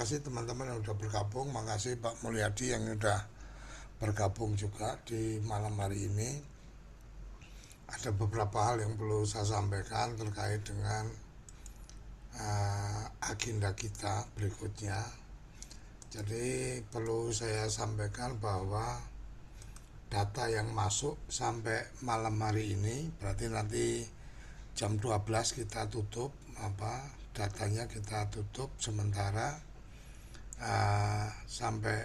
kasih teman-teman yang sudah bergabung. Makasih Pak Mulyadi yang sudah bergabung juga di malam hari ini. Ada beberapa hal yang perlu saya sampaikan terkait dengan agenda kita berikutnya. Jadi perlu saya sampaikan bahwa data yang masuk sampai malam hari ini, berarti nanti jam 12 kita tutup datanya, kita tutup sementara sampai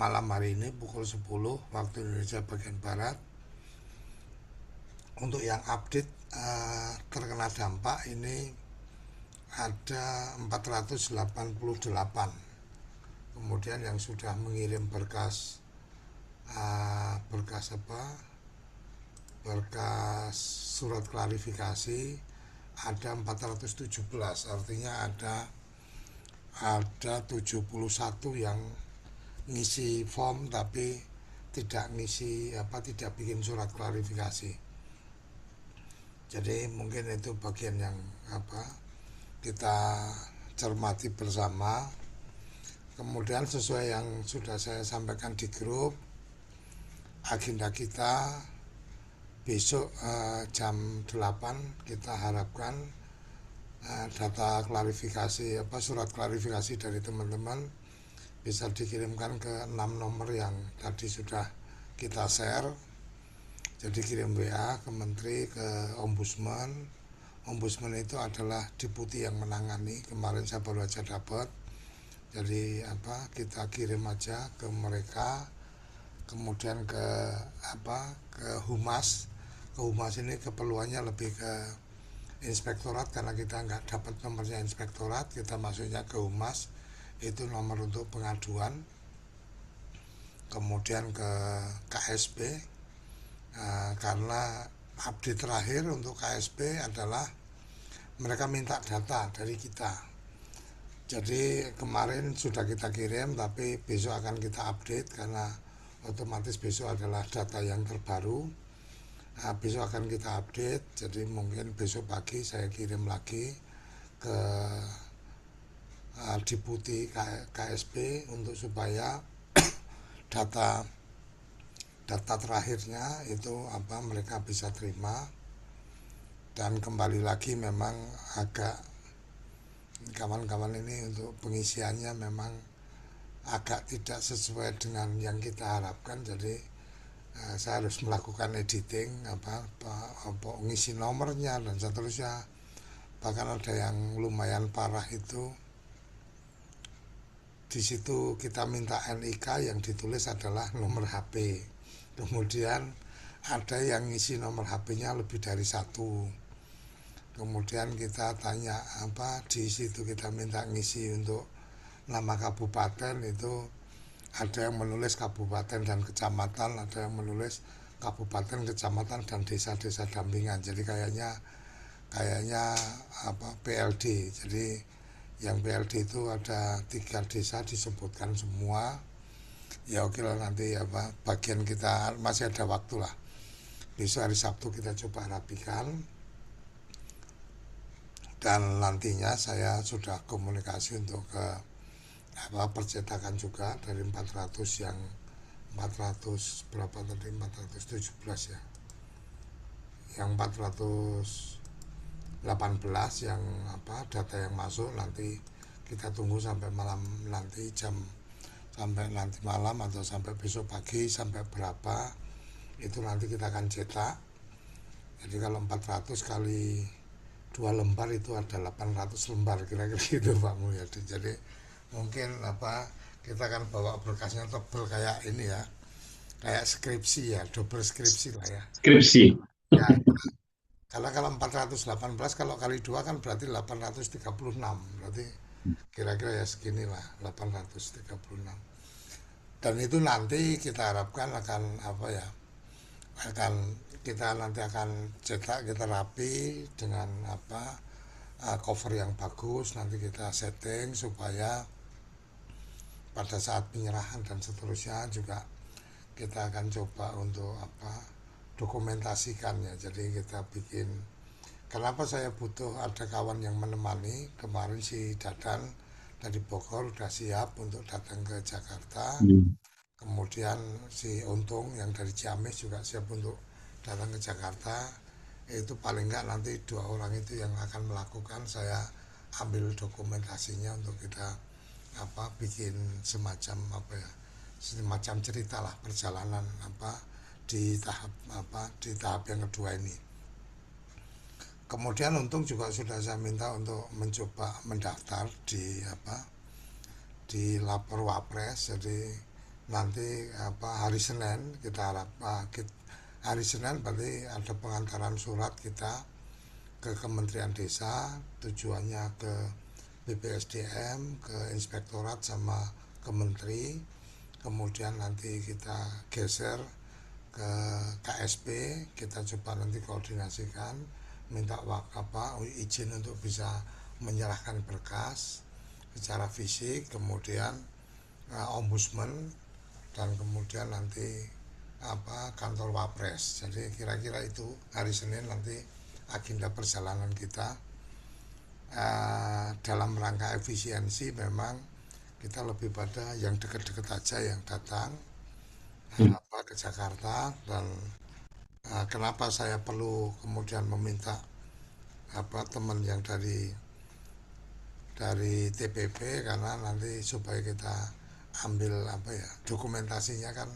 malam hari ini pukul 10 waktu Indonesia bagian Barat. Untuk yang update terkena dampak ini ada 488. Kemudian yang sudah mengirim berkas surat klarifikasi ada 417. Artinya ada 71 yang ngisi form tapi tidak bikin surat klarifikasi. Jadi mungkin itu bagian yang kita cermati bersama. Kemudian sesuai yang sudah saya sampaikan di grup, agenda kita besok jam 8 kita harapkan data klarifikasi, surat klarifikasi dari teman-teman bisa dikirimkan ke 6 nomor yang tadi sudah kita share. Jadi kirim WA ke Menteri, ke Ombudsman. Ombudsman itu adalah deputi yang menangani, kemarin saya baru aja dapat. Jadi kita kirim aja ke mereka, kemudian ke Humas. Ke Humas ini keperluannya lebih ke inspektorat, karena kita nggak dapat nomornya inspektorat, kita masuknya ke Humas, itu nomor untuk pengaduan. Kemudian ke KSP, karena update terakhir untuk KSP adalah mereka minta data dari kita. Jadi kemarin sudah kita kirim, tapi besok akan kita update karena otomatis besok adalah data yang terbaru. Besok akan kita update, jadi mungkin besok pagi saya kirim lagi ke deputi KSP untuk supaya data terakhirnya itu mereka bisa terima. Dan kembali lagi memang agak kawan-kawan ini untuk pengisiannya memang agak tidak sesuai dengan yang kita harapkan. Jadi saya harus melakukan editing ngisi nomornya dan seterusnya. Bahkan ada yang lumayan parah itu, di situ kita minta NIK, yang ditulis adalah nomor HP. Kemudian ada yang ngisi nomor HP-nya lebih dari satu. Kemudian kita tanya di situ kita minta ngisi untuk nama kabupaten, itu ada yang menulis kabupaten dan kecamatan, ada yang menulis kabupaten, kecamatan dan desa-desa dampingan. Jadi kayaknya PLD. Jadi yang PLD itu ada 3 desa disebutkan semua. Ya oke lah, nanti bagian kita masih ada waktu lah. Besok hari Sabtu kita coba rapikan. Dan nantinya saya sudah komunikasi untuk ke percetakan juga dari 400 yang 400 berapa tadi, 417 ya. Yang 418 yang data yang masuk nanti kita tunggu sampai malam nanti, sampai nanti malam atau sampai besok pagi sampai berapa itu nanti kita akan cetak. Jadi kalau 400 kali 2 lembar itu ada 800 lembar kira-kira gitu Pak Mulyadi. Jadi mungkin kita akan bawa berkasnya tebel kayak ini ya, kayak skripsi ya, double skripsi lah ya. Skripsi. Ya, kalau 418 kalau kali 2 kan berarti 836, berarti kira-kira ya segini lah, 836. Dan itu nanti kita harapkan akan kita nanti akan cetak, kita rapi dengan cover yang bagus, nanti kita setting supaya pada saat penyerahan dan seterusnya juga kita akan coba untuk dokumentasikan ya. Jadi kita bikin, kenapa saya butuh ada kawan yang menemani, kemarin si Dadan dari Bogor udah siap untuk datang ke Jakarta. Hmm. Kemudian si Untung yang dari Ciamis juga siap untuk datang ke Jakarta. Itu paling nggak nanti dua orang itu yang akan melakukan, saya ambil dokumentasinya untuk kita bikin semacam semacam cerita lah perjalanan di tahap yang kedua ini. Kemudian Untung juga sudah saya minta untuk mencoba mendaftar di lapor Wapres. Jadi nanti hari Senin kita harap hari Senin berarti ada pengantaran surat kita ke Kementerian Desa, tujuannya ke BPSDM, ke Inspektorat sama ke Menteri. Kemudian nanti kita geser ke KSP, kita coba nanti koordinasikan, minta izin untuk bisa menyerahkan berkas secara fisik, kemudian ombudsman, dan kemudian nanti kantor Wapres. Jadi kira-kira itu hari Senin nanti agenda perjalanan kita. Dalam rangka efisiensi memang kita lebih pada yang dekat-dekat aja yang datang Hmm. ke Jakarta. Dan kenapa saya perlu kemudian meminta teman yang dari TPP, karena nanti supaya kita ambil dokumentasinya kan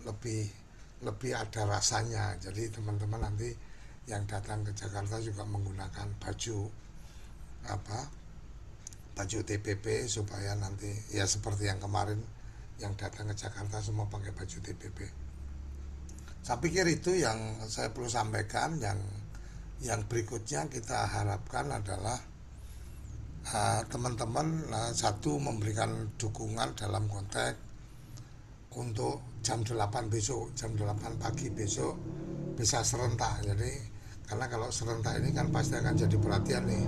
lebih lebih ada rasanya. Jadi teman-teman nanti yang datang ke Jakarta juga menggunakan apa baju TPP, supaya nanti ya seperti yang kemarin yang datang ke Jakarta semua pakai baju TPP. Saya pikir itu yang saya perlu sampaikan. Yang berikutnya kita harapkan adalah teman-teman satu memberikan dukungan dalam konteks untuk jam 8 besok, jam 8 pagi besok bisa serentak. Jadi karena kalau serentak ini kan pasti akan jadi perhatian nih.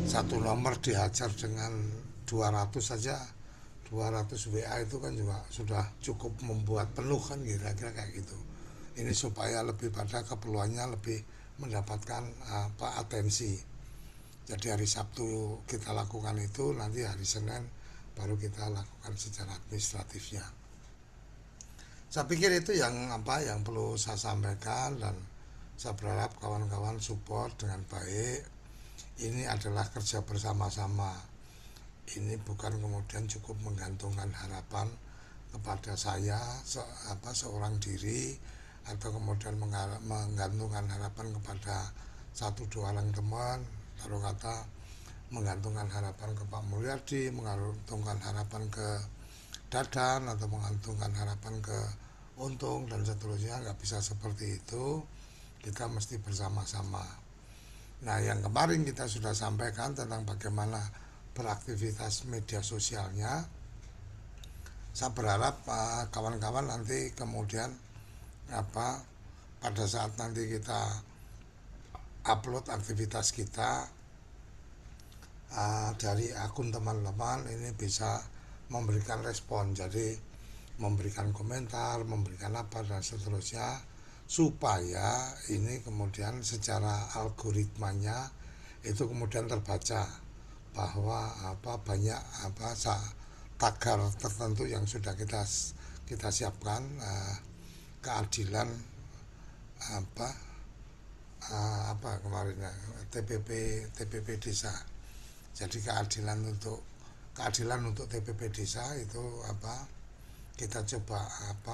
Satu nomor dihajar dengan 200 saja, 200 WA itu kan juga sudah cukup membuat penuh kan, kira-kira kayak gitu. Ini supaya lebih pada keperluannya lebih mendapatkan atensi. Jadi hari Sabtu kita lakukan itu, nanti hari Senin baru kita lakukan secara administratifnya. Saya pikir itu yang perlu saya sampaikan, dan saya berharap kawan-kawan support dengan baik. Ini adalah kerja bersama-sama. Ini bukan kemudian cukup menggantungkan harapan kepada saya seorang diri, atau kemudian menggantungkan harapan kepada satu dua orang teman, taruh kata menggantungkan harapan ke Pak Mulyadi, menggantungkan harapan ke Dadan, atau menggantungkan harapan ke Untung dan seterusnya. Nggak bisa seperti itu, kita mesti bersama-sama. Nah, yang kemarin kita sudah sampaikan tentang bagaimana beraktivitas media sosialnya. Saya berharap kawan-kawan nanti kemudian pada saat nanti kita upload aktivitas kita dari akun teman-teman ini bisa memberikan respon. Jadi memberikan komentar, memberikan apa dan seterusnya, supaya ini kemudian secara algoritmanya itu kemudian terbaca bahwa banyak tagar tertentu yang sudah kita siapkan, keadilan apa kemarin TPP TPP desa. Jadi keadilan untuk TPP desa itu kita coba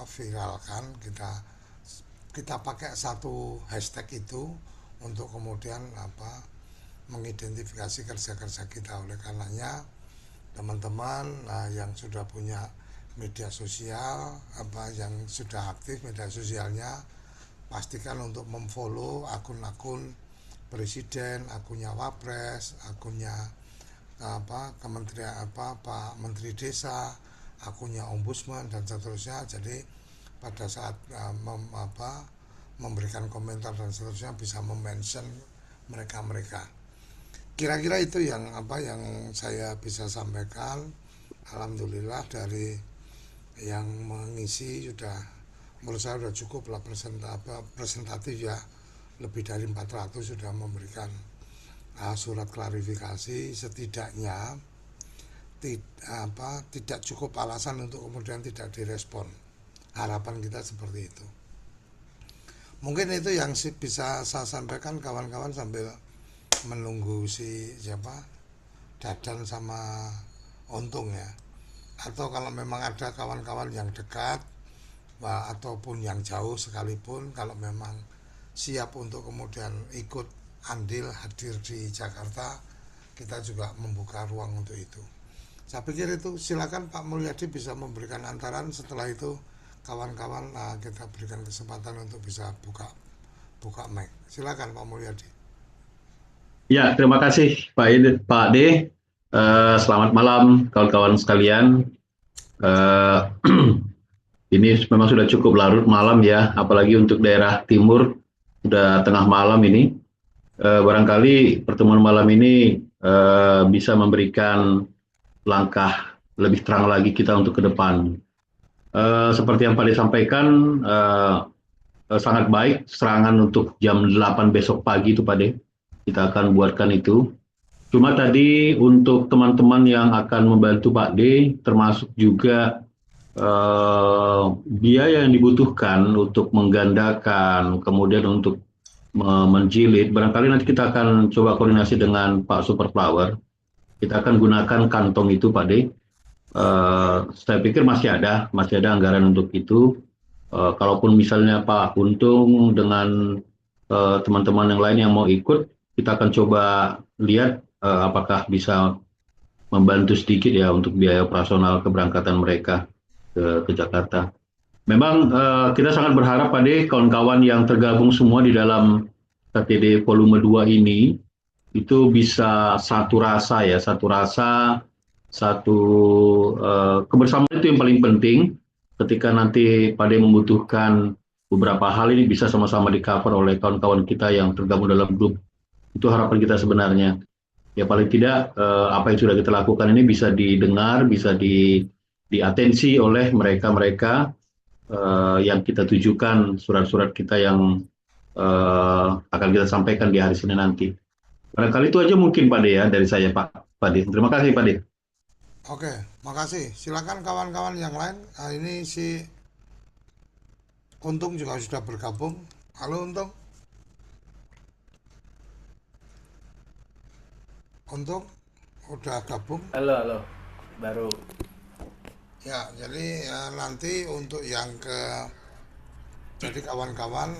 viralkan, kita pakai satu hashtag itu untuk kemudian mengidentifikasi kerja-kerja kita. Oleh karenanya teman-teman yang sudah punya media sosial, yang sudah aktif media sosialnya, pastikan untuk memfollow akun-akun presiden, akunnya Wapres, akunnya kementerian Pak Menteri Desa, akunnya ombudsman dan seterusnya. Jadi pada saat memberikan komentar dan seterusnya bisa mention mereka-mereka. Kira-kira itu yang saya bisa sampaikan. Alhamdulillah dari yang mengisi sudah, menurut saya sudah cukup lah presentatif ya. Lebih dari 400 sudah memberikan surat klarifikasi. Setidaknya tidak cukup alasan untuk kemudian tidak direspon. Harapan kita seperti itu. Mungkin itu yang bisa saya sampaikan kawan-kawan sambil menunggu si siapa Dadan sama Untung ya. Atau kalau memang ada kawan-kawan yang dekat ataupun yang jauh sekalipun, kalau memang siap untuk kemudian ikut andil hadir di Jakarta, kita juga membuka ruang untuk itu. Saya pikir itu, silakan Pak Mulyadi bisa memberikan antaran. Setelah itu kawan-kawan kita berikan kesempatan untuk bisa buka mic. Silakan Pak Mulyadi. Ya, terima kasih Pak D. Selamat malam kawan-kawan sekalian. Eh, ini memang sudah cukup larut malam ya, apalagi untuk daerah timur sudah tengah malam ini. Barangkali pertemuan malam ini bisa memberikan langkah lebih terang lagi kita untuk ke depan. Seperti yang Pak D sampaikan, sangat baik serangan untuk jam 8 besok pagi itu Pak D. Kita akan buatkan itu. Cuma tadi untuk teman-teman yang akan membantu Pak D, termasuk juga biaya yang dibutuhkan untuk menggandakan, kemudian untuk menjilid, barangkali nanti kita akan coba koordinasi dengan Pak Superflower. Kita akan gunakan kantong itu Pak D. Saya pikir masih ada anggaran untuk itu. Kalaupun misalnya Pak Untung dengan teman-teman yang lain yang mau ikut, kita akan coba lihat apakah bisa membantu sedikit ya untuk biaya operasional keberangkatan mereka ke Jakarta. Memang kita sangat berharap Pak D, kawan-kawan yang tergabung semua di dalam KTD volume 2 ini itu bisa satu rasa, satu kebersamaan itu yang paling penting. Ketika nanti Pak D membutuhkan beberapa hal ini bisa sama-sama di-cover oleh kawan-kawan kita yang tergabung dalam grup. Itu harapan kita sebenarnya. Ya paling tidak apa yang sudah kita lakukan ini bisa didengar, bisa diatensi oleh mereka-mereka yang kita tujukan surat-surat kita yang akan kita sampaikan di hari Senin nanti. Barangkali itu aja mungkin Pak De ya dari saya Pak De. Terima kasih Pak De. Oke, makasih. Silakan kawan-kawan yang lain. Ini si Untung juga sudah bergabung. Halo Untung. Untung udah gabung. Halo, baru. Ya, jadi nanti untuk yang jadi kawan-kawan,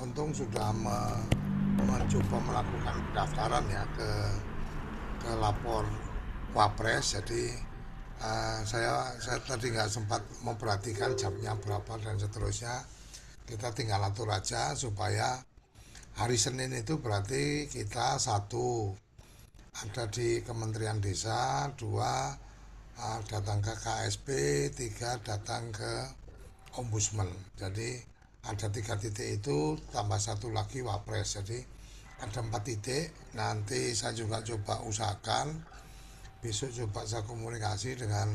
Untung sudah mencoba melakukan pendaftaran ya ke lapor Wapres. Jadi saya tadi nggak sempat memperhatikan jamnya berapa dan seterusnya. Kita tinggal atur aja supaya hari Senin itu berarti kita satu ada di Kementerian Desa, dua datang ke KSP, tiga datang ke Ombudsman. Jadi ada 3 titik itu tambah satu lagi Wapres. Jadi ada 4 titik. Nanti saya juga coba usahakan besok coba saya komunikasi dengan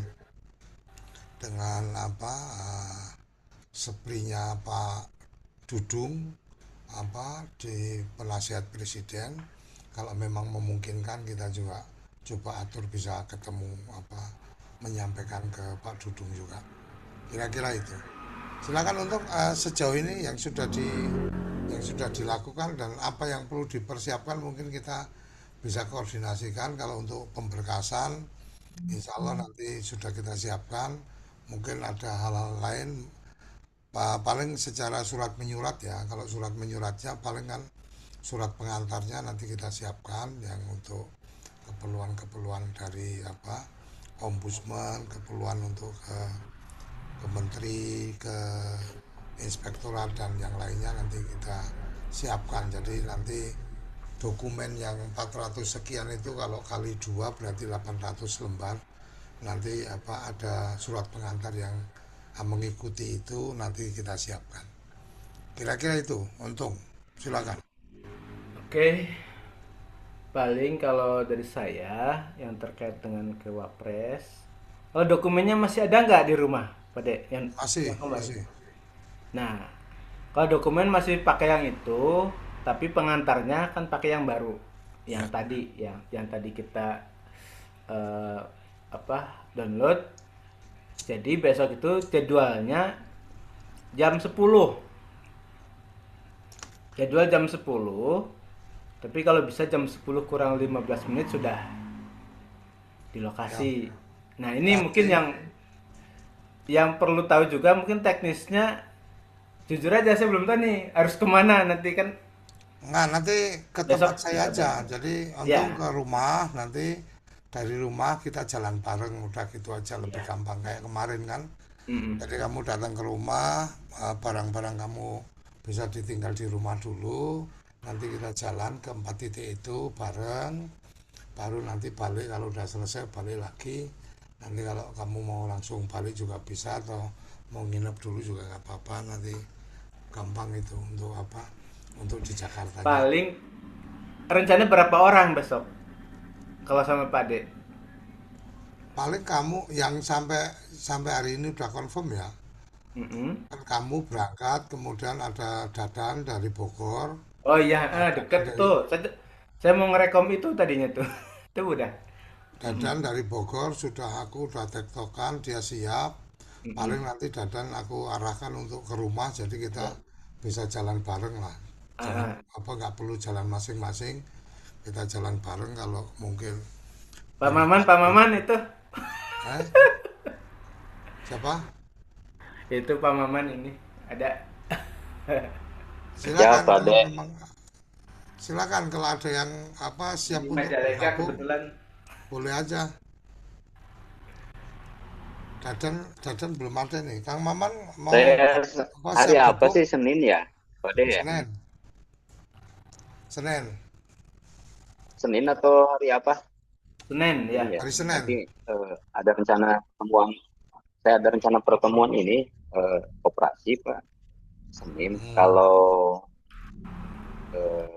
seprinya Pak Dudung di penasihat presiden. Kalau memang memungkinkan kita juga coba atur bisa ketemu menyampaikan ke Pak Dudung juga. Kira-kira itu. Silakan untuk sejauh ini yang sudah dilakukan dan apa yang perlu dipersiapkan mungkin kita bisa koordinasikan. Kalau untuk pemberkasan insya Allah nanti sudah kita siapkan. Mungkin ada hal-hal lain paling secara surat menyurat ya. Kalau surat menyuratnya paling kan surat pengantarnya nanti kita siapkan yang untuk keperluan dari Ombudsman, keperluan untuk ke menteri, ke inspektorat dan yang lainnya nanti kita siapkan. Jadi nanti dokumen yang 400 sekian itu kalau kali 2 berarti 800 lembar. Nanti ada surat pengantar yang mengikuti itu nanti kita siapkan. Kira-kira itu, Untung. Silakan. Oke, paling kalau dari saya yang terkait dengan ke Wapres, kalau dokumennya masih ada nggak di rumah, Pak De? Yang kemarin. Masih. Nah, kalau dokumen masih pakai yang itu, tapi pengantarnya kan pakai yang baru, yang Ya, tadi, yang tadi kita eh, download. Jadi besok itu jadwalnya jam 10. Jadwal jam 10. Tapi kalau bisa jam 10 kurang 15 menit sudah di Ya, lokasi. Nah, ini mungkin nanti yang perlu tahu juga mungkin teknisnya. Jujur aja saya belum tahu nih harus kemana nanti kan nanti ke tempat besok. saya aja. Jadi untuk Ya, ke rumah nanti dari rumah kita jalan bareng, udah gitu aja lebih ya. gampang kayak kemarin kan. Mm-mm. Jadi kamu datang ke rumah, barang-barang kamu bisa ditinggal di rumah dulu. Nanti kita jalan ke 4 titik itu bareng, baru nanti balik kalau udah selesai balik lagi. Nanti kalau kamu mau langsung balik juga bisa atau mau nginep dulu juga nggak apa-apa. Nanti gampang itu untuk apa? Untuk di Jakartanya. Paling rencana berapa orang besok kalau sama Pak Dek? Paling kamu yang sampai sampai hari ini udah confirm ya. Mm-mm. Kan kamu berangkat, kemudian ada Dadan dari Bogor, Oh iya, deket dari tuh. Saya mau ngerekom itu tadinya tuh. Itu udah. Mm-mm. Dadan dari Bogor sudah aku udah tektokan dia siap. Paling Mm-mm. nanti Dadan aku arahkan untuk ke rumah jadi kita Ya. bisa jalan bareng lah. Ah, Jangan ah. apa nggak perlu jalan masing-masing, kita jalan bareng kalau mungkin berangkat. Pak Maman itu. Eh, siapa? Itu Pak Maman ini ada Silakan Ya, Pak kalau De. memang silakan kalau ada yang apa siap di untuk Majalengka bergabung kebetulan. boleh aja. Dadan Dadan belum ada nih. Kang Maman mau Saya apa hari siap apa gabung? sih Senin ya? Pak De ya? Senin, Senin, Senin atau hari apa? Senin Senin ya. ya. hari Nanti Senin. ada rencana pertemuan. Saya ada rencana pertemuan ini operasi Pak. Senin. Hmm. Kalau eh,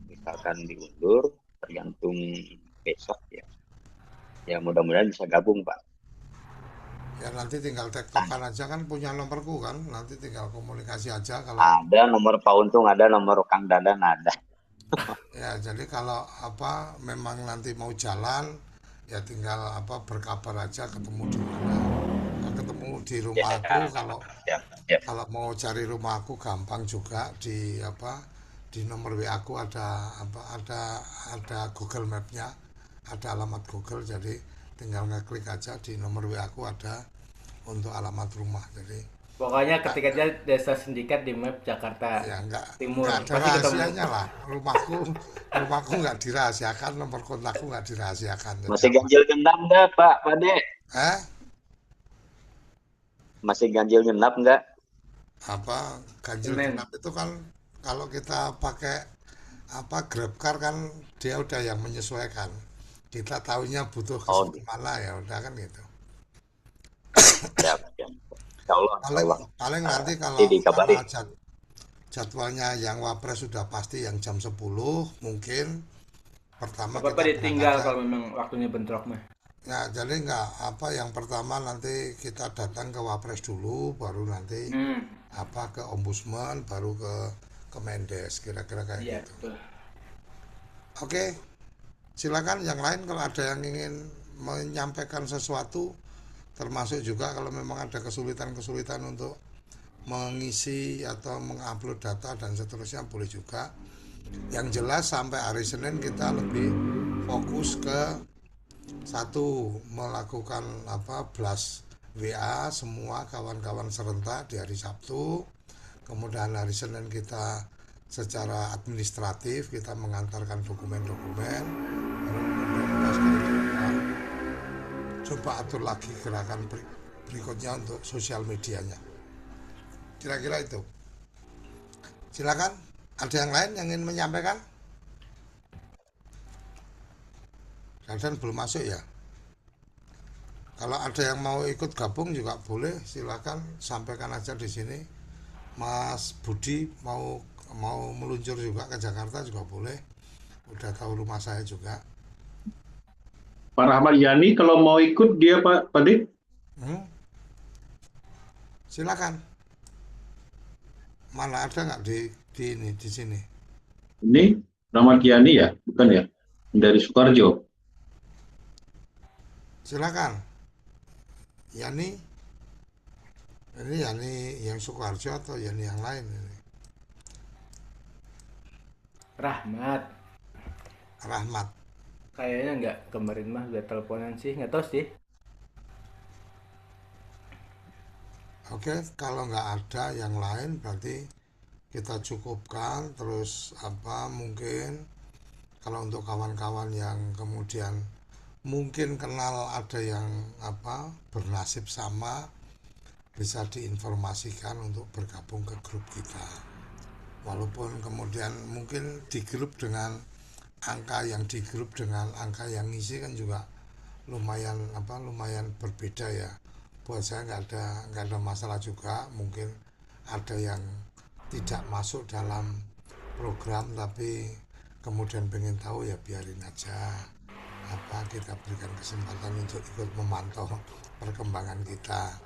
misalkan diundur, tergantung besok ya. Ya mudah-mudahan bisa gabung Pak. Ya nanti tinggal tektokan aja kan punya nomorku kan. Nanti tinggal komunikasi aja kalau Ada nomor Pak Untung, ada nomor Kang Dadan, ada. ya jadi kalau apa memang nanti mau jalan ya tinggal apa berkabar aja ketemu di mana. Kalau ketemu di Ya, rumahku kalau ya, ya. kalau mau cari rumahku gampang juga di apa di nomor WA aku ada apa ada Google Map-nya, ada alamat Google jadi tinggal ngeklik aja di nomor WA aku ada untuk alamat rumah. Jadi Pokoknya nggak ketika dia desa Sindikat di map Jakarta ya Timur nggak ada pasti ketemu. rahasianya lah rumahku nggak dirahasiakan, nomor kontakku nggak dirahasiakan jadi Masih aman. ganjil genap nggak Pak De? Eh Masih ganjil genap nggak? apa ganjil Senin. genap itu kan kalau kita pakai apa GrabCar kan dia udah yang menyesuaikan, kita tahunya butuh ke Oh, situ mana ya udah kan gitu. siap, siap. Insya Allah, insya paling Allah. paling nanti Nanti kalau karena dikabari. jadwalnya yang Wapres sudah pasti yang jam 10 mungkin pertama Gak apa-apa kita ditinggal berangkatnya kalau memang waktunya bentrok mah. ya jadi nggak apa yang pertama nanti kita datang ke Wapres dulu baru nanti Hmm, apa ke Ombudsman baru ke Mendes kira-kira kayak iya gitu. betul. Oke, silakan yang lain kalau ada yang ingin menyampaikan sesuatu termasuk juga kalau memang ada kesulitan-kesulitan untuk mengisi atau mengupload data dan seterusnya boleh juga. Yang jelas sampai hari Senin kita lebih fokus ke satu melakukan apa blast WA semua kawan-kawan serentak di hari Sabtu. Kemudian hari Senin kita secara administratif kita mengantarkan dokumen-dokumen. Baru kemudian pas kali kita coba atur lagi gerakan berikutnya untuk sosial medianya. Kira-kira itu. Silakan. Ada yang lain yang ingin menyampaikan? Kadang belum masuk ya. Kalau ada yang mau ikut gabung juga boleh, silakan sampaikan aja di sini. Mas Budi mau meluncur juga ke Jakarta juga boleh. Udah tahu rumah saya juga. Pak Rahmat Yani kalau mau ikut dia Pak Dik, Hmm, silakan. Mana ada nggak di ini di sini? ini Rahmat Yani ya, bukan ya? Dari Sukarjo. Silakan. Yani, ini Yani yang Sukoharjo atau Yani yang lain ini? Rahmat. Rahmat. Kayaknya nggak, kemarin mah udah teleponan sih, nggak tahu sih. Oke, kalau nggak ada yang lain berarti kita cukupkan. Terus apa mungkin kalau untuk kawan-kawan yang kemudian mungkin kenal ada yang apa bernasib sama, bisa diinformasikan untuk bergabung ke grup kita. Walaupun kemudian mungkin di grup dengan angka yang di grup dengan angka yang ngisi kan juga lumayan apa lumayan berbeda ya. Buat saya nggak ada masalah juga. Mungkin ada yang tidak masuk dalam program tapi kemudian pengen tahu, ya biarin aja, apa kita berikan kesempatan untuk ikut memantau perkembangan kita.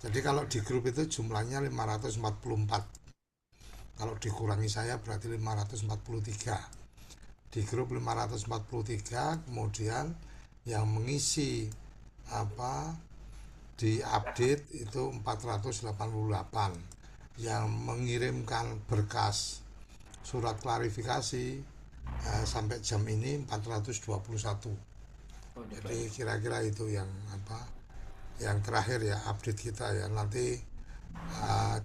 Jadi kalau di grup itu jumlahnya 544, kalau dikurangi saya berarti 543. Di grup 543, kemudian yang mengisi apa di update itu 488, yang mengirimkan berkas surat klarifikasi sampai jam ini 421. Oh, udah Jadi banyak. kira-kira itu yang apa yang terakhir ya update kita ya. Nanti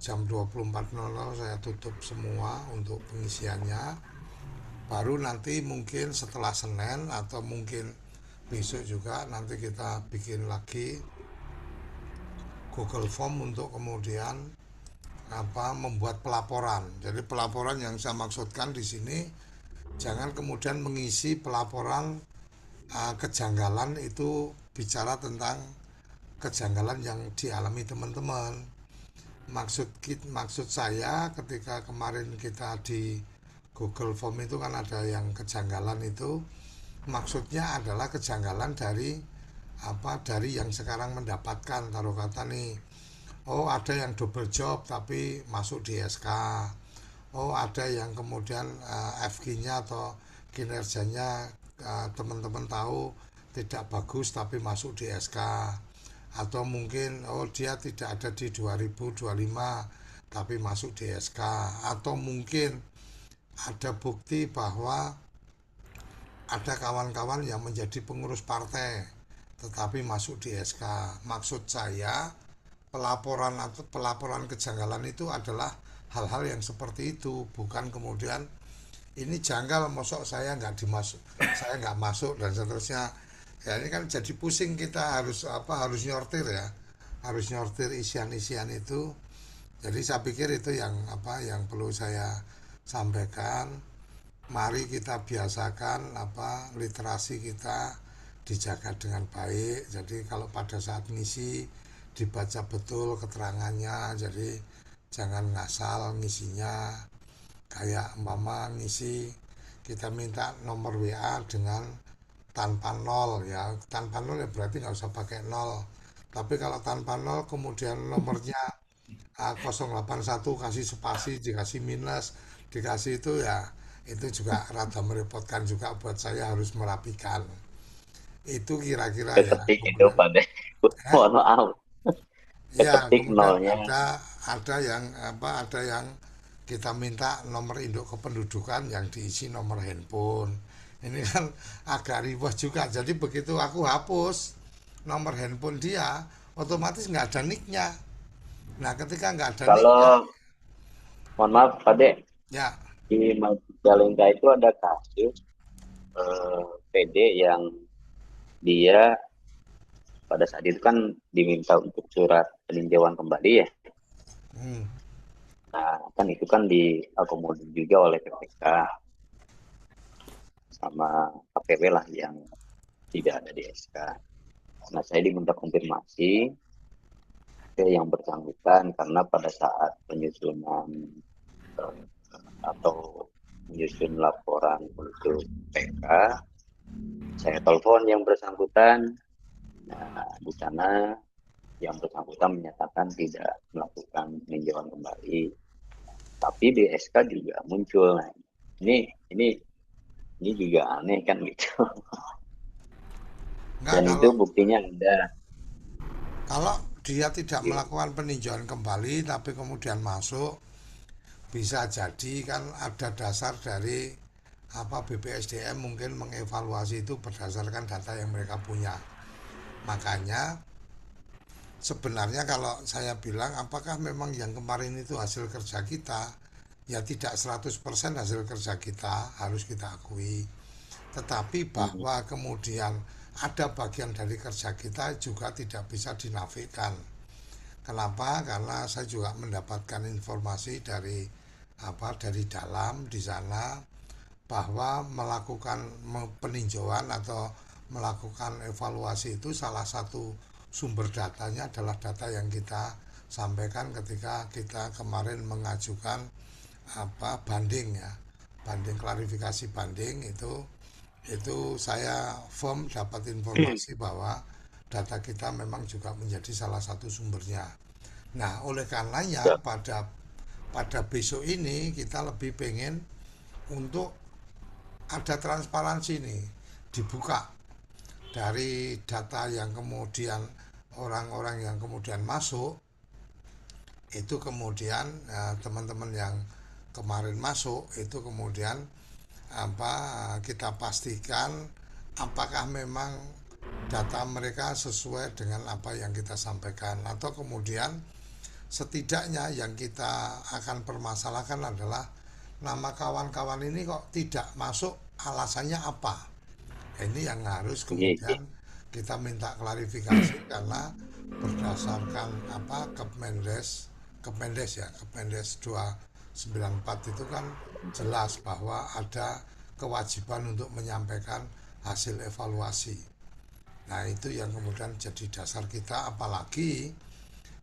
jam 24.00 saya tutup semua untuk pengisiannya. Baru nanti mungkin setelah Senin atau mungkin besok juga nanti kita bikin lagi Google Form untuk kemudian apa membuat pelaporan. Jadi pelaporan yang saya maksudkan di sini, jangan kemudian mengisi pelaporan kejanggalan itu bicara tentang kejanggalan yang dialami teman-teman. Maksud saya ketika kemarin kita di Google Form itu kan ada yang kejanggalan itu, maksudnya adalah kejanggalan dari apa dari yang sekarang mendapatkan, taruh kata nih, oh ada yang double job tapi masuk di SK, oh ada yang kemudian FG-nya atau kinerjanya teman-teman tahu tidak bagus tapi masuk di SK, atau mungkin oh dia tidak ada di 2025 tapi masuk di SK, atau mungkin ada bukti bahwa ada kawan-kawan yang menjadi pengurus partai tetapi masuk di SK. Maksud saya pelaporan atau pelaporan kejanggalan itu adalah hal-hal yang seperti itu, bukan kemudian ini janggal mosok saya nggak dimasuk, saya nggak masuk dan seterusnya. Ya ini kan jadi pusing, kita harus apa harus nyortir ya, harus nyortir isian-isian itu. Jadi saya pikir itu yang apa yang perlu saya sampaikan. Mari kita biasakan apa literasi kita dijaga dengan baik. Jadi kalau pada saat ngisi dibaca betul keterangannya. Jadi jangan ngasal ngisinya. Kayak mama ngisi kita minta nomor WA dengan tanpa nol ya. Tanpa nol ya berarti nggak usah pakai nol. Tapi kalau tanpa nol kemudian nomornya 081 kasih spasi, dikasih minus, dikasih itu ya, itu juga rada merepotkan juga buat saya, harus merapikan. Itu kira-kira ya. Keketik itu Kemudian pada ya, mohon maaf, ya keketik kemudian nolnya. ada yang apa ada yang kita minta nomor induk kependudukan yang diisi nomor handphone. Ini kan agak ribet juga. Jadi begitu aku hapus nomor handphone dia, otomatis nggak ada nicknya. Nah ketika nggak ada nicknya, Kalau mohon maaf Pak Dek, ya. di Majalengka itu ada kasus PD yang dia pada saat itu kan diminta untuk surat peninjauan kembali ya. Hmm. Nah, kan itu kan diakomodir juga oleh PPK sama KPW lah yang tidak ada di SK. Nah, saya diminta konfirmasi ke yang bersangkutan karena pada saat penyusunan atau menyusun laporan untuk PK, saya telepon yang bersangkutan. Nah, di sana yang bersangkutan menyatakan tidak melakukan peninjauan kembali. Tapi di SK juga muncul. Nah, ini juga aneh kan gitu. Nggak Dan itu kalau buktinya ada. Kalau dia tidak melakukan peninjauan kembali tapi kemudian masuk, bisa jadi kan ada dasar dari BPSDM mungkin mengevaluasi itu berdasarkan data yang mereka punya. Makanya sebenarnya kalau saya bilang apakah memang yang kemarin itu hasil kerja kita, ya tidak 100% hasil kerja kita, harus kita akui. Tetapi bahwa kemudian ada bagian dari kerja kita juga tidak bisa dinafikan. Kenapa? Karena saya juga mendapatkan informasi dari dalam di sana bahwa melakukan peninjauan atau melakukan evaluasi itu salah satu sumber datanya adalah data yang kita sampaikan ketika kita kemarin mengajukan banding ya, banding klarifikasi banding itu saya firm dapat informasi bahwa data kita memang juga menjadi salah satu sumbernya. Nah, oleh karenanya pada besok ini kita lebih pengen untuk ada transparansi nih, dibuka dari data yang kemudian orang-orang yang kemudian masuk itu kemudian teman-teman yang kemarin masuk itu kemudian kita pastikan apakah memang data mereka sesuai dengan apa yang kita sampaikan, atau kemudian setidaknya yang kita akan permasalahkan adalah nama kawan-kawan ini kok tidak masuk, alasannya apa. Ini yang harus kemudian kita minta klarifikasi karena berdasarkan Kepmendes 294 itu kan jelas bahwa ada kewajiban untuk menyampaikan hasil evaluasi. Nah, itu yang kemudian jadi dasar kita, apalagi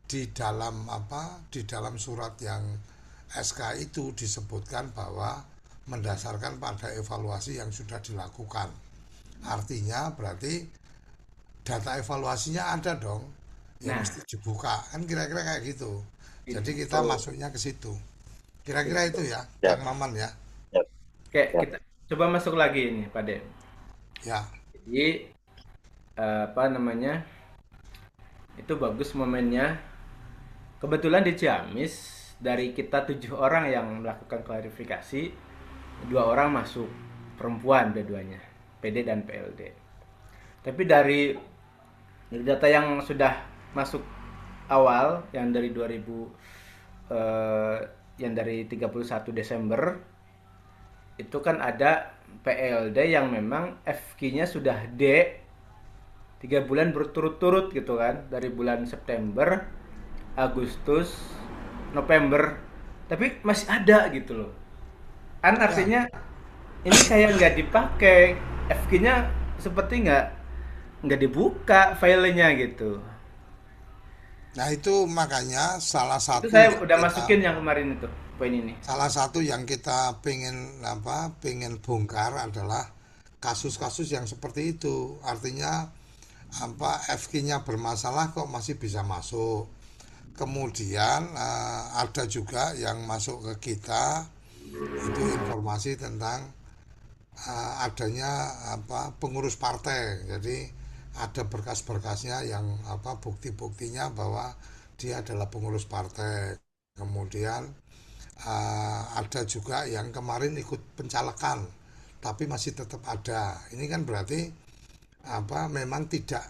di dalam surat yang SK itu disebutkan bahwa mendasarkan pada evaluasi yang sudah dilakukan. Artinya berarti data evaluasinya ada dong, yang mesti dibuka, kan kira-kira kayak gitu. Jadi kita masuknya ke situ. Kira-kira itu ya, Kang Maman ya. Oke, kita coba masuk lagi ini, Pak De. Ya. Jadi itu bagus momennya. Kebetulan di Ciamis dari kita 7 orang yang melakukan klarifikasi, 2 orang masuk, perempuan dua-duanya, PD dan PLD. Tapi dari data yang sudah masuk awal yang dari 31 Desember itu kan ada PLD yang memang FQ-nya sudah D 3 bulan berturut-turut gitu kan, dari bulan September, Agustus, November, tapi masih ada gitu loh. Kan artinya ini kayak nggak dipakai, FQ-nya seperti nggak dibuka filenya gitu. Nah, itu makanya salah satu Itu saya udah masukin yang kemarin itu poin ini. Salah satu yang kita pengen bongkar adalah kasus-kasus yang seperti itu. Artinya FQ-nya bermasalah kok masih bisa masuk. Kemudian ada juga yang masuk ke kita itu informasi tentang adanya pengurus partai. Jadi ada berkas-berkasnya yang bukti-buktinya bahwa dia adalah pengurus partai. Kemudian ada juga yang kemarin ikut pencalekan tapi masih tetap ada. Ini kan berarti memang tidak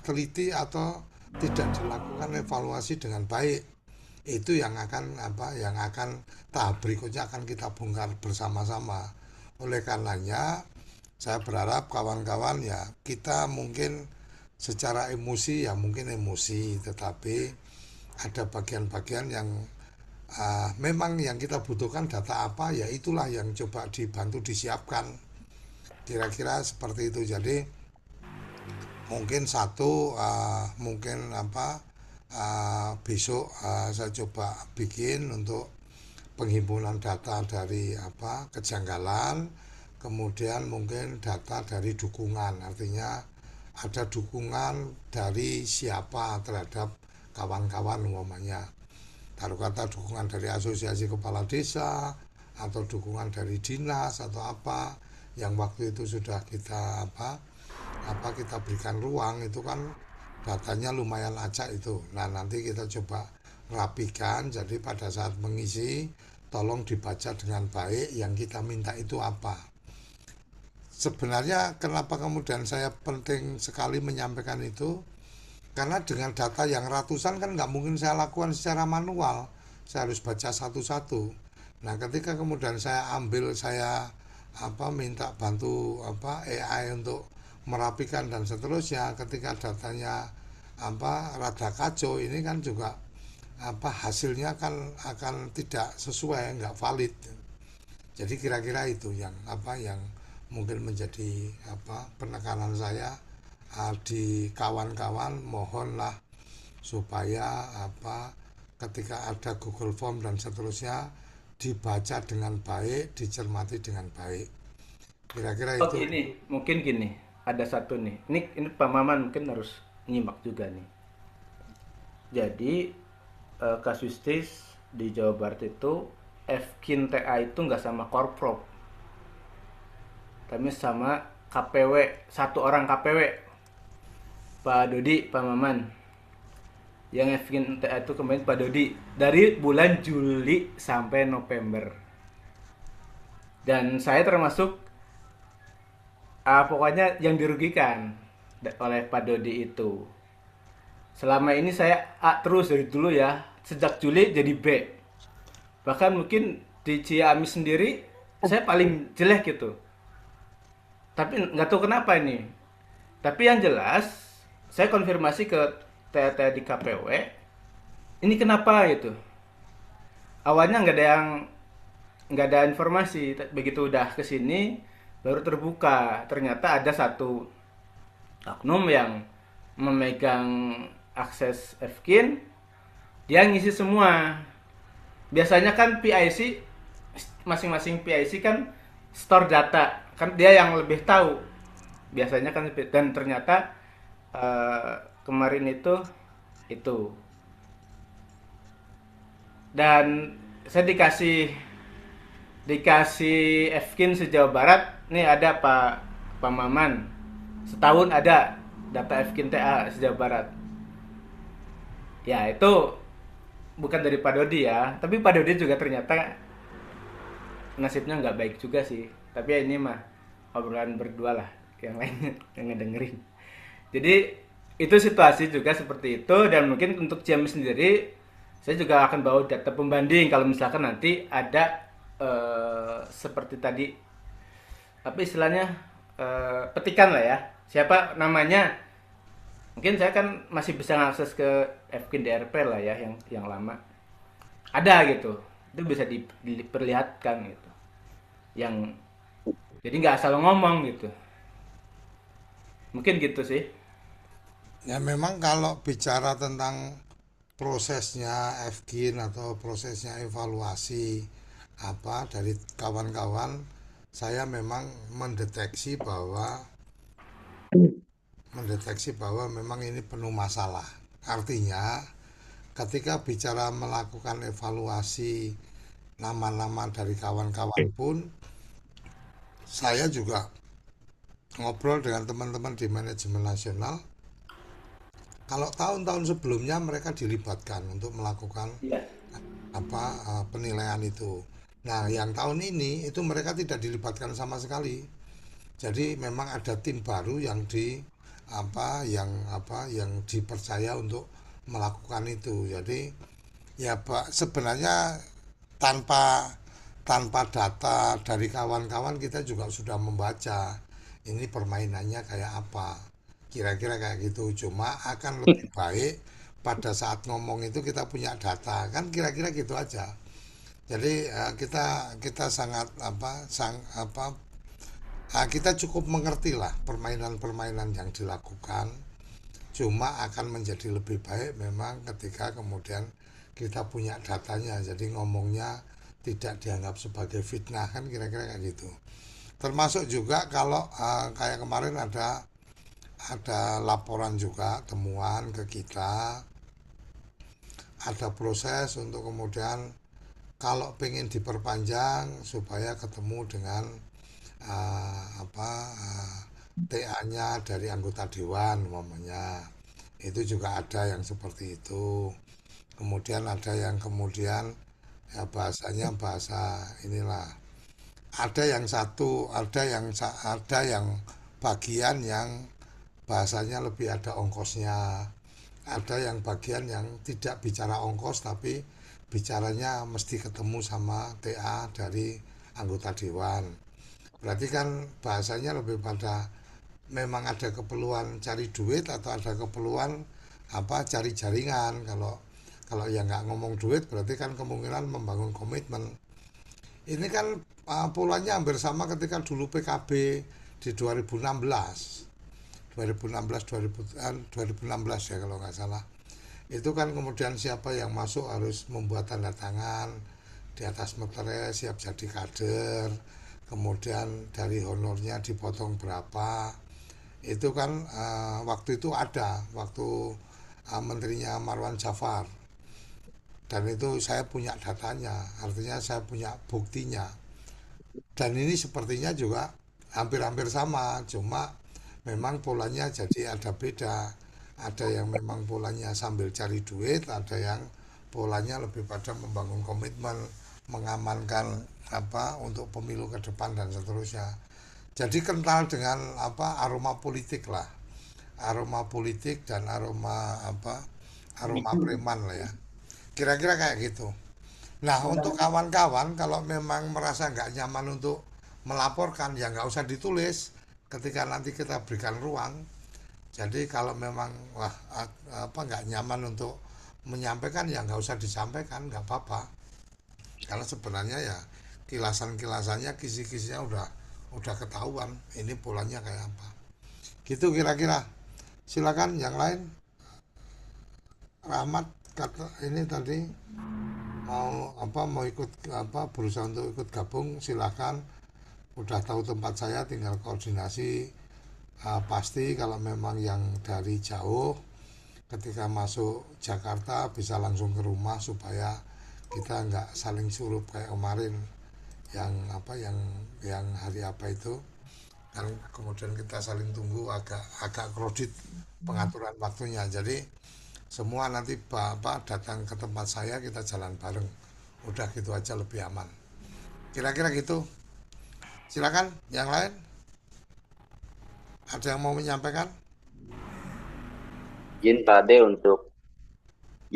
teliti atau tidak dilakukan evaluasi dengan baik. Itu yang akan tahap berikutnya akan kita bongkar bersama-sama. Oleh karenanya saya berharap kawan-kawan ya, kita mungkin secara emosi ya mungkin emosi, tetapi ada bagian-bagian yang memang yang kita butuhkan data apa, ya itulah yang coba dibantu disiapkan. Kira-kira seperti itu. Jadi mungkin besok saya coba bikin untuk penghimpunan data dari kejanggalan, kemudian mungkin data dari dukungan. Artinya ada dukungan dari siapa terhadap kawan-kawan, umpamanya taruh kata dukungan dari asosiasi kepala desa atau dukungan dari dinas atau apa yang waktu itu sudah kita kita berikan ruang, itu kan datanya lumayan acak itu. Nah, nanti kita coba rapikan, jadi pada saat mengisi tolong dibaca dengan baik yang kita minta itu apa. Sebenarnya kenapa kemudian saya penting sekali menyampaikan itu, karena dengan data yang ratusan kan nggak mungkin saya lakukan secara manual, saya harus baca satu-satu. Nah, ketika kemudian saya ambil, saya minta bantu AI untuk merapikan dan seterusnya, ketika datanya rada kacau, ini kan juga hasilnya akan tidak sesuai, nggak valid. Jadi kira-kira itu yang mungkin menjadi penekanan saya di kawan-kawan, mohonlah supaya ketika ada Google Form dan seterusnya dibaca dengan baik, dicermati dengan baik. Kira-kira Oh, itu. ini mungkin gini, ada satu nih. Ini Pak Maman mungkin harus nyimak juga nih. Jadi kasustis di Jawa Barat itu FKIN TA itu nggak sama Korprop, tapi sama KPW, satu orang KPW. Pak Dodi, Pak Maman. Yang FKIN TA itu kemarin Pak Dodi dari bulan Juli sampai November. Dan saya termasuk pokoknya yang dirugikan oleh Pak Dodi itu. Selama ini saya A terus dari dulu ya, sejak Juli jadi B. Bahkan mungkin di Ciamis sendiri saya paling jelek gitu. Tapi nggak tahu kenapa ini. Tapi yang jelas saya konfirmasi ke TT di KPW, ini kenapa gitu. Awalnya nggak ada informasi. Begitu udah kesini baru terbuka. Ternyata ada satu oknum yang memegang akses FKIN, dia ngisi semua. Biasanya kan PIC, masing-masing PIC kan store data, kan dia yang lebih tahu. Biasanya kan, dan ternyata kemarin itu dan saya dikasih FKIN se-Jawa Barat. Nih ada Pak Maman, setahun ada data FKIN TA se-Jawa Barat. Ya itu bukan dari Pak Dodi ya, tapi Pak Dodi juga ternyata nasibnya nggak baik juga sih. Tapi ya ini mah obrolan berdua lah, yang lain yang ngedengerin. Jadi itu situasi juga seperti itu, dan mungkin untuk James sendiri saya juga akan bawa data pembanding kalau misalkan nanti ada seperti tadi apa istilahnya, petikan lah ya, siapa namanya. Mungkin saya kan masih bisa mengakses ke FKIN DRP lah ya, yang lama ada gitu, itu bisa diperlihatkan gitu, yang jadi nggak asal ngomong gitu. Mungkin gitu sih. Ya memang kalau bicara tentang prosesnya FKIN atau prosesnya evaluasi dari kawan-kawan, saya memang mendeteksi bahwa memang ini penuh masalah. Artinya ketika bicara melakukan evaluasi nama-nama dari kawan-kawan pun, saya juga ngobrol dengan teman-teman di manajemen nasional. Kalau tahun-tahun sebelumnya mereka dilibatkan untuk melakukan Iya. penilaian itu. Nah, yang tahun ini itu mereka tidak dilibatkan sama sekali. Jadi memang ada tim baru yang yang dipercaya untuk melakukan itu. Jadi ya Pak, sebenarnya tanpa data dari kawan-kawan kita juga sudah membaca ini permainannya kayak apa. Kira-kira kayak gitu. Cuma akan lebih baik pada saat ngomong itu kita punya data, kan kira-kira gitu aja. Jadi kita sangat kita cukup mengerti lah permainan-permainan yang dilakukan. Cuma akan menjadi lebih baik memang ketika kemudian kita punya datanya, jadi ngomongnya tidak dianggap sebagai fitnah, kan kira-kira kayak gitu. Termasuk juga kalau kayak kemarin ada laporan juga, temuan ke kita, ada proses untuk kemudian kalau pengen diperpanjang supaya ketemu dengan TA-nya dari anggota dewan umpamanya. Itu juga ada yang seperti itu. Kemudian ada yang kemudian ya bahasanya bahasa inilah. Ada yang satu, ada yang bagian yang bahasanya lebih ada ongkosnya. Ada yang bagian yang tidak bicara ongkos tapi bicaranya mesti ketemu sama TA dari anggota dewan. Berarti kan bahasanya lebih pada memang ada keperluan cari duit atau ada keperluan apa cari jaringan. Kalau kalau yang nggak ngomong duit berarti kan kemungkinan membangun komitmen. Ini kan polanya hampir sama ketika dulu PKB di 2016. 2016 2016 ya kalau nggak salah. Itu kan kemudian siapa yang masuk harus membuat tanda tangan di atas meterai siap jadi kader. Kemudian dari honornya dipotong berapa. Itu kan waktu itu ada waktu menterinya Marwan Jafar. Dan itu saya punya datanya, artinya saya punya buktinya. Dan ini sepertinya juga hampir-hampir sama, cuma memang polanya jadi ada beda. Ada yang memang polanya sambil cari duit, ada yang polanya lebih pada membangun komitmen, mengamankan apa untuk pemilu ke depan dan seterusnya. Jadi kental dengan apa aroma politik lah, aroma politik dan aroma apa aroma preman lah ya. Kira-kira kayak gitu. Nah, untuk kawan-kawan kalau memang merasa nggak nyaman untuk melaporkan ya nggak usah ditulis ketika nanti kita berikan ruang. Jadi kalau memang wah apa nggak nyaman untuk menyampaikan ya nggak usah disampaikan nggak apa-apa. Karena sebenarnya ya kilasan-kilasannya kisi-kisinya udah ketahuan ini polanya kayak apa. Gitu kira-kira. Silakan yang lain. Rahmat kata ini tadi mau ikut apa berusaha untuk ikut gabung silakan udah tahu tempat saya tinggal koordinasi pasti kalau memang yang dari jauh ketika masuk Jakarta bisa langsung ke rumah supaya kita nggak saling surup kayak kemarin yang apa yang hari apa itu dan kemudian kita saling tunggu agak kredit pengaturan waktunya jadi semua nanti Bapak datang ke tempat saya kita jalan bareng. Udah gitu aja lebih aman. Kira-kira gitu. Silakan yang lain. Ada yang mau menyampaikan? Izin Pak Ade untuk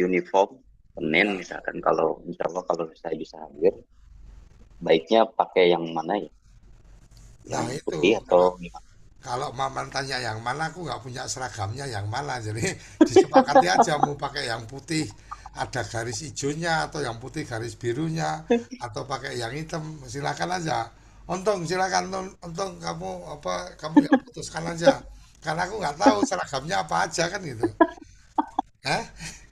uniform Senin misalkan kalau insya Allah kalau saya bisa hadir baiknya pakai yang mana ya? Nah Yang itu putih atau gimana? kalau Maman tanya yang mana aku nggak punya seragamnya yang mana jadi disepakati aja mau pakai yang putih ada garis hijaunya atau yang putih garis birunya atau pakai yang hitam silakan aja untung silakan untung kamu apa kamu yang putuskan aja karena aku nggak tahu seragamnya apa aja kan gitu eh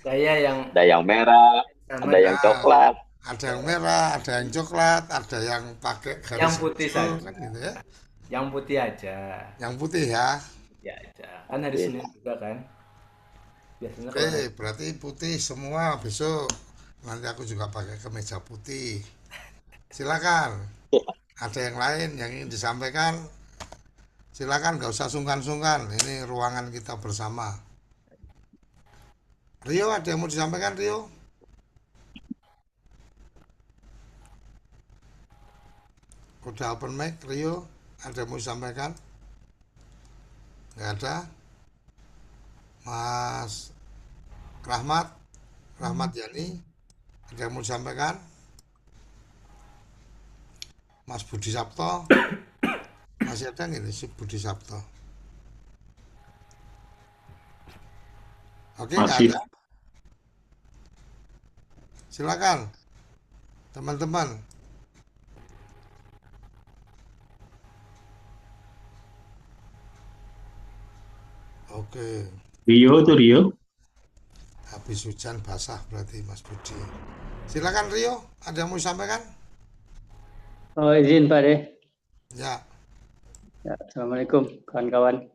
Saya yang Ada yang merah, sama ada yang nah, coklat. ada yang merah ada yang coklat ada yang pakai yang garis putih hijau saja. kan gitu ya Yang putih aja. yang putih ya Ya aja. Kan hari Oke. Senin juga kan. Biasanya oke kalau hari berarti putih semua besok nanti aku juga pakai kemeja putih silakan ada yang lain yang ingin disampaikan silakan gak usah sungkan-sungkan ini ruangan kita bersama Rio ada yang mau disampaikan Rio udah open mic Rio ada yang mau disampaikan nggak ada Mas Rahmat Rahmat Yani ada yang mau disampaikan Mas Budi Sapto masih ada nggak ini si Budi Sapto oke nggak Masih. ada silakan teman-teman oke Rio tuh Rio. habis hujan basah berarti Mas Budi silakan Rio ada yang mau disampaikan Oh, izin Pak De. ya Ya, Assalamualaikum kawan-kawan.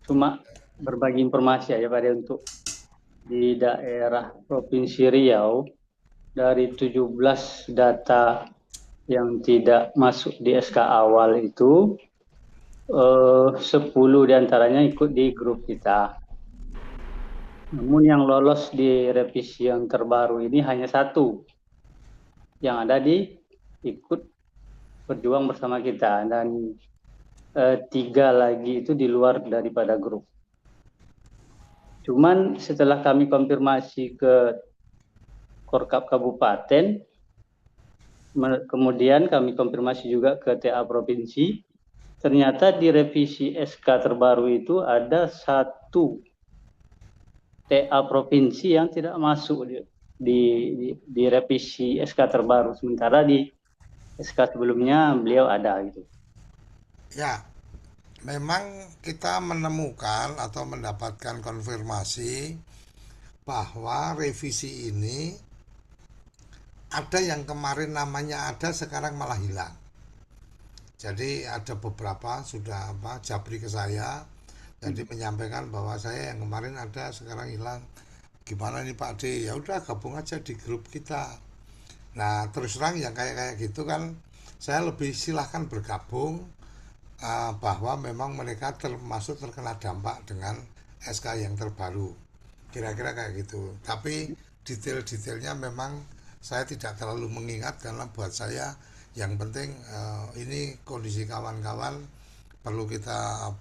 Cuma berbagi informasi aja Pak De untuk di daerah Provinsi Riau dari 17 data yang tidak masuk di SK awal itu 10 diantaranya ikut di grup kita. Namun yang lolos di revisi yang terbaru ini hanya satu, yang ada di ikut berjuang bersama kita, dan 3 lagi itu di luar daripada grup. Cuman setelah kami konfirmasi ke Korkap Kabupaten, kemudian kami konfirmasi juga ke TA Provinsi, ternyata di revisi SK terbaru itu ada satu TA Provinsi yang tidak masuk di revisi SK terbaru, sementara di SK sebelumnya beliau ada gitu. Ya, memang kita menemukan atau mendapatkan konfirmasi bahwa revisi ini ada yang kemarin namanya ada, sekarang malah hilang. Jadi ada beberapa sudah japri ke saya, jadi menyampaikan bahwa saya yang kemarin ada sekarang hilang. Gimana nih Pak D? Ya udah gabung aja di grup kita. Nah terus terang yang kayak gitu kan saya lebih silahkan bergabung, bahwa memang mereka termasuk terkena dampak dengan SK yang terbaru. Kira-kira kayak gitu. Tapi detail-detailnya memang saya tidak terlalu mengingat, karena buat saya yang penting ini kondisi kawan-kawan perlu kita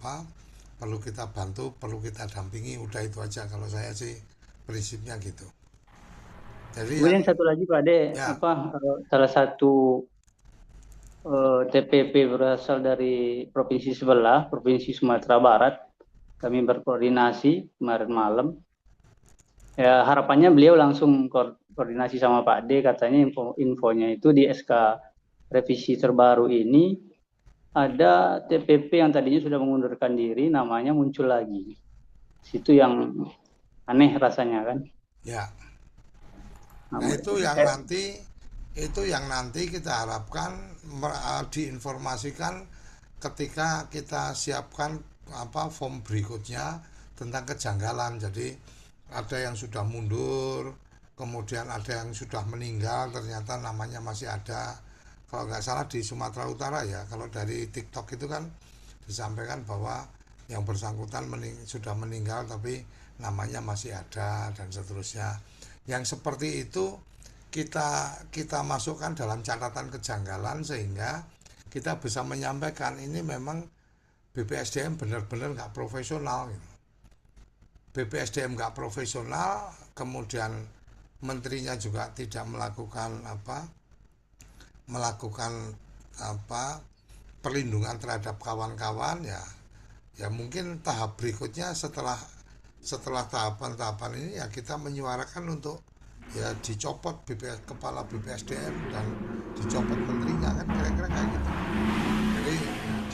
perlu kita bantu, perlu kita dampingi, udah itu aja kalau saya sih prinsipnya gitu. Jadi yang Kemudian satu lagi Pak Ade, ya salah satu TPP berasal dari provinsi sebelah, Provinsi Sumatera Barat. Kami berkoordinasi kemarin malam. Ya, harapannya beliau langsung koordinasi sama Pak D, katanya infonya itu di SK revisi terbaru ini ada TPP yang tadinya sudah mengundurkan diri, namanya muncul lagi. Situ yang aneh rasanya kan. ya. Nah, Nah itu yang nanti kita harapkan diinformasikan ketika kita siapkan form berikutnya tentang kejanggalan. Jadi ada yang sudah mundur, kemudian ada yang sudah meninggal, ternyata namanya masih ada. Kalau nggak salah di Sumatera Utara ya, kalau dari TikTok itu kan disampaikan bahwa yang bersangkutan sudah meninggal tapi namanya masih ada dan seterusnya. Yang seperti itu kita masukkan dalam catatan kejanggalan, sehingga kita bisa menyampaikan ini memang BPSDM benar-benar nggak profesional gitu. BPSDM nggak profesional, kemudian menterinya juga tidak melakukan perlindungan terhadap kawan-kawan. Ya mungkin tahap berikutnya setelah tahapan-tahapan ini ya kita menyuarakan untuk ya dicopot kepala BPSDM dan dicopot menterinya, kan kira-kira kayak gitu. Jadi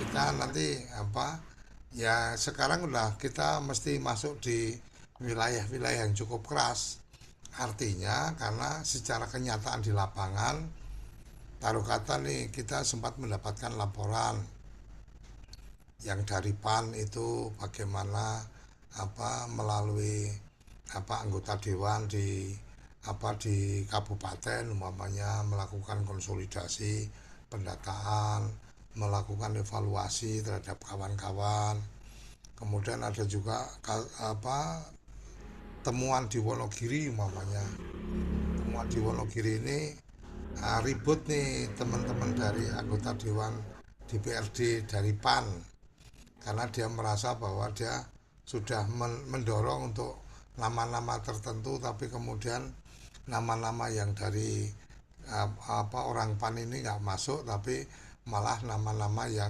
kita nanti ya sekarang udah kita mesti masuk di wilayah-wilayah yang cukup keras, artinya karena secara kenyataan di lapangan, taruh kata nih kita sempat mendapatkan laporan yang dari PAN itu bagaimana melalui anggota dewan di kabupaten umpamanya melakukan konsolidasi pendataan, melakukan evaluasi terhadap kawan-kawan. Kemudian ada juga temuan di Wonogiri umpamanya. Temuan di Wonogiri ini ribut nih teman-teman dari anggota dewan DPRD dari PAN, karena dia merasa bahwa dia sudah mendorong untuk nama-nama tertentu, tapi kemudian nama-nama yang dari orang PAN ini nggak masuk, tapi malah nama-nama yang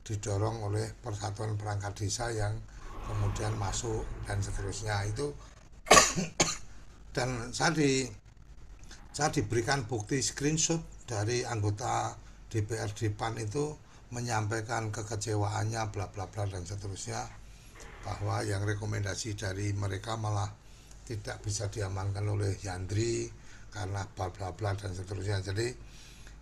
didorong oleh Persatuan Perangkat Desa yang kemudian masuk dan seterusnya itu. Dan saya diberikan bukti screenshot dari anggota DPRD PAN itu menyampaikan kekecewaannya bla bla bla dan seterusnya, bahwa yang rekomendasi dari mereka malah tidak bisa diamankan oleh Yandri karena bla bla bla dan seterusnya. Jadi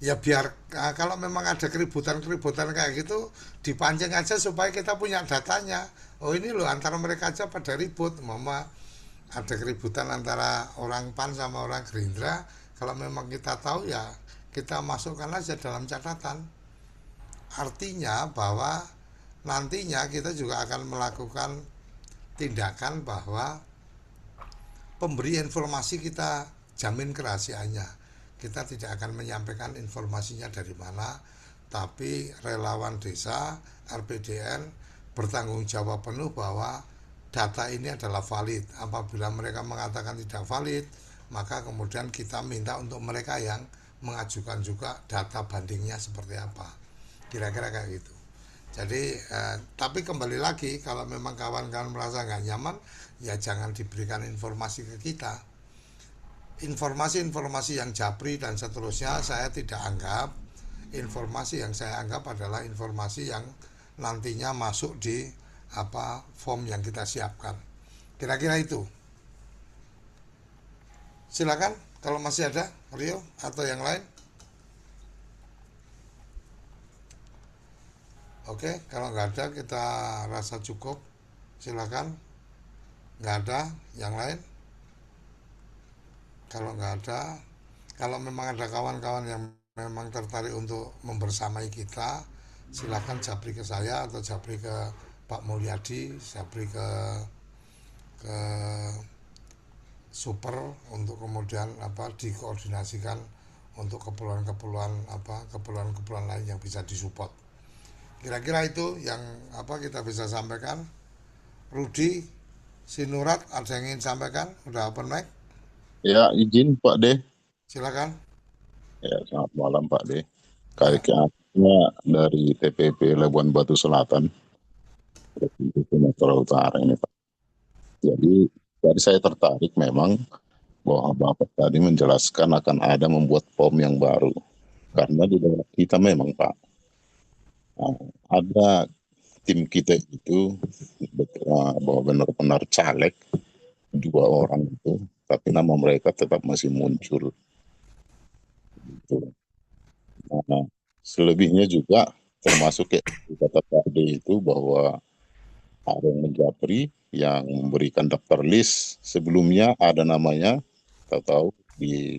ya biar kalau memang ada keributan kayak gitu dipancing aja supaya kita punya datanya. Oh ini loh antara mereka aja pada ribut, mama ada keributan antara orang PAN sama orang Gerindra. Kalau memang kita tahu ya kita masukkan aja dalam catatan. Artinya bahwa nantinya kita juga akan melakukan tindakan bahwa pemberi informasi kita jamin kerahasiaannya. Kita tidak akan menyampaikan informasinya dari mana, tapi relawan desa, RPDN bertanggung jawab penuh bahwa data ini adalah valid. Apabila mereka mengatakan tidak valid, maka kemudian kita minta untuk mereka yang mengajukan juga data bandingnya seperti apa. Kira-kira kayak gitu. Jadi, tapi kembali lagi, kalau memang kawan-kawan merasa nggak nyaman, ya jangan diberikan informasi ke kita. Informasi-informasi yang japri dan seterusnya saya tidak anggap. Informasi yang saya anggap adalah informasi yang nantinya masuk di form yang kita siapkan. Kira-kira itu. Silakan kalau masih ada Rio atau yang lain. Oke, kalau nggak ada kita rasa cukup. Silakan. Nggak ada yang lain. Kalau nggak ada, kalau memang ada kawan-kawan yang memang tertarik untuk membersamai kita, silakan japri ke saya atau japri ke Pak Mulyadi, japri ke Super untuk kemudian dikoordinasikan untuk keperluan lain yang bisa disupport. Kira-kira itu yang kita bisa sampaikan. Rudi, Sinurat, ada yang ingin sampaikan? Udah open mic? Ya, izin Pak D. Silakan. Ya, selamat malam Pak D. Karyawannya dari TPP Labuan Batu Selatan, Provinsi Sumatera Utara ini Pak. Jadi saya tertarik memang bahwa Bapak tadi menjelaskan akan ada membuat POM yang baru. Karena di daerah kita memang Pak, ada tim kita itu bahwa benar-benar caleg 2 orang itu, tapi nama mereka tetap masih muncul. Gitu. Nah, selebihnya juga termasuk kata Pak D itu bahwa ada yang menjapri yang memberikan daftar list sebelumnya ada namanya, tahu-tahu di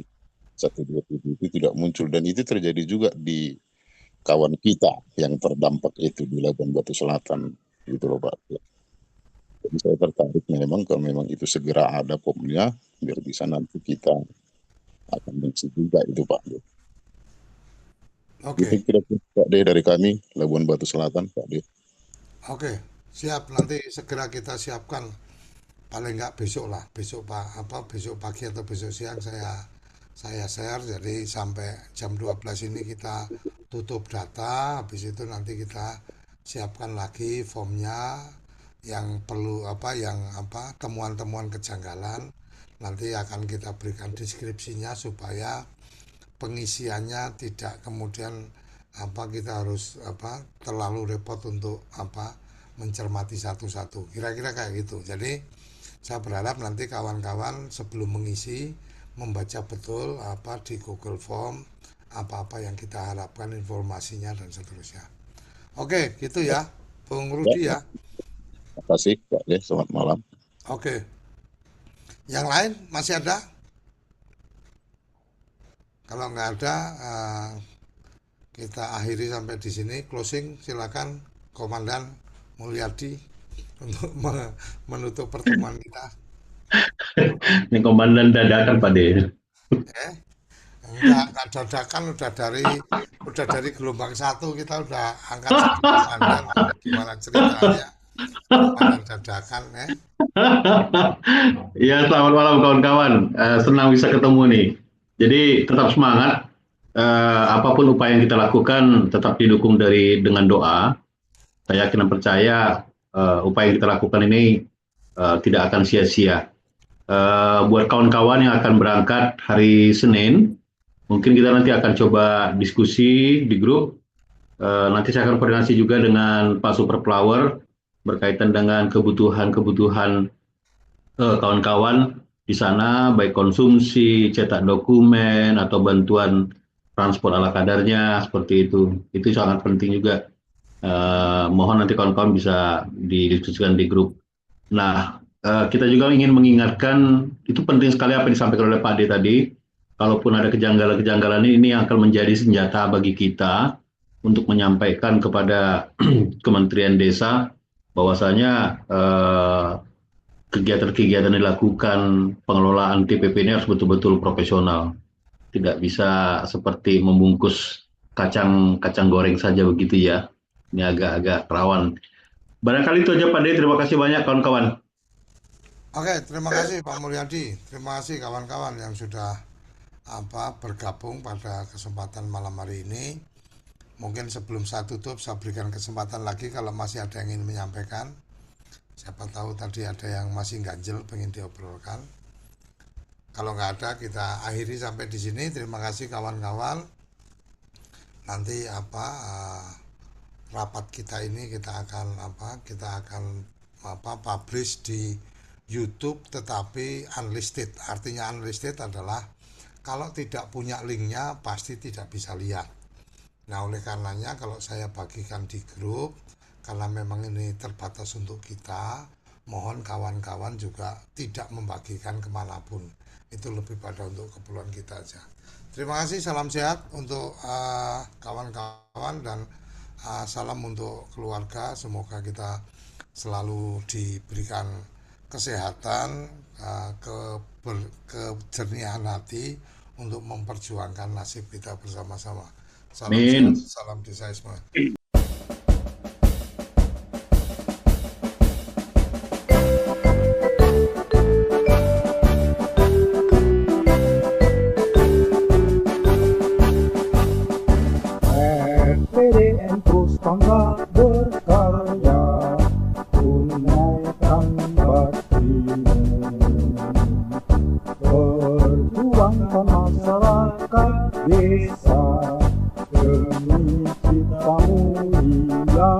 127 itu tidak muncul, dan itu terjadi juga di kawan kita yang terdampak itu di Labuan Batu Selatan gitu loh Pak. Jadi saya tertarik memang kalau memang itu segera ada POM-nya biar bisa nanti kita akan mengisi juga itu Pak. Oke. Itu kira-kira Pak D dari kami Labuan Batu Selatan Pak D. Oke, siap, nanti segera kita siapkan, paling nggak besok lah, besok pagi atau besok siang saya share, jadi sampai jam 12 ini kita tutup data, habis itu nanti kita siapkan lagi formnya yang perlu temuan-temuan kejanggalan, nanti akan kita berikan deskripsinya supaya pengisiannya tidak kemudian kita harus terlalu repot untuk mencermati satu-satu, kira-kira kayak gitu. Jadi saya berharap nanti kawan-kawan sebelum mengisi membaca betul di Google Form apa-apa yang kita harapkan informasinya dan seterusnya. Oke, gitu ya, Bung Rudi ya. Terima kasih Pak D, selamat malam. Oke. Yang lain masih ada? Kalau nggak ada, kita akhiri sampai di sini. Closing, silakan Komandan Mulyadi untuk menutup pertemuan kita. Ini komandan dadakan Pak D. Enggak dadakan, udah dari gelombang 1 kita udah angkat jadi komandan. Gimana ceritanya? Komandan dadakan Ya, selamat malam kawan-kawan. Senang bisa ketemu nih. Jadi tetap semangat. Apapun upaya yang kita lakukan tetap didukung dengan doa. Saya yakin dan percaya upaya yang kita lakukan ini tidak akan sia-sia. Buat kawan-kawan yang akan berangkat hari Senin, mungkin kita nanti akan coba diskusi di grup. Nanti saya akan koordinasi juga dengan Pak Superflower berkaitan dengan kebutuhan kawan-kawan di sana, baik konsumsi, cetak dokumen, atau bantuan transport ala kadarnya, seperti itu. Itu sangat penting juga. Mohon nanti kawan-kawan bisa didiskusikan di grup. Nah, kita juga ingin mengingatkan, itu penting sekali apa yang disampaikan oleh Pak D tadi. Kalaupun ada kejanggalan-kejanggalan ini yang akan menjadi senjata bagi kita untuk menyampaikan kepada Kementerian Desa bahwasanya kegiatan-kegiatan dilakukan, pengelolaan TPP ini harus betul-betul profesional. Tidak bisa seperti membungkus kacang goreng saja begitu ya. Ini agak-agak rawan. Barangkali itu aja Pak De, terima kasih banyak kawan-kawan. Oke, terima kasih Pak Mulyadi. Terima kasih kawan-kawan yang sudah bergabung pada kesempatan malam hari ini. Mungkin sebelum saya tutup, saya berikan kesempatan lagi kalau masih ada yang ingin menyampaikan. Siapa tahu tadi ada yang masih ganjel pengen diobrolkan. Kalau nggak ada, kita akhiri sampai di sini. Terima kasih kawan-kawan. Nanti rapat kita ini kita akan publish di YouTube, tetapi unlisted. Artinya unlisted adalah kalau tidak punya linknya pasti tidak bisa lihat. Nah, oleh karenanya kalau saya bagikan di grup, karena memang ini terbatas untuk kita, mohon kawan-kawan juga tidak membagikan kemanapun. Itu lebih pada untuk keperluan kita aja. Terima kasih, salam sehat untuk kawan-kawan dan salam untuk keluarga. Semoga kita selalu diberikan kesehatan, kejernihan hati untuk memperjuangkan nasib kita bersama-sama. Salam sehat, salam desaisme. RPDN terus bangga berkarya, tunaikan baktimu, perjuangkan masyarakat desa demi cipta mulia.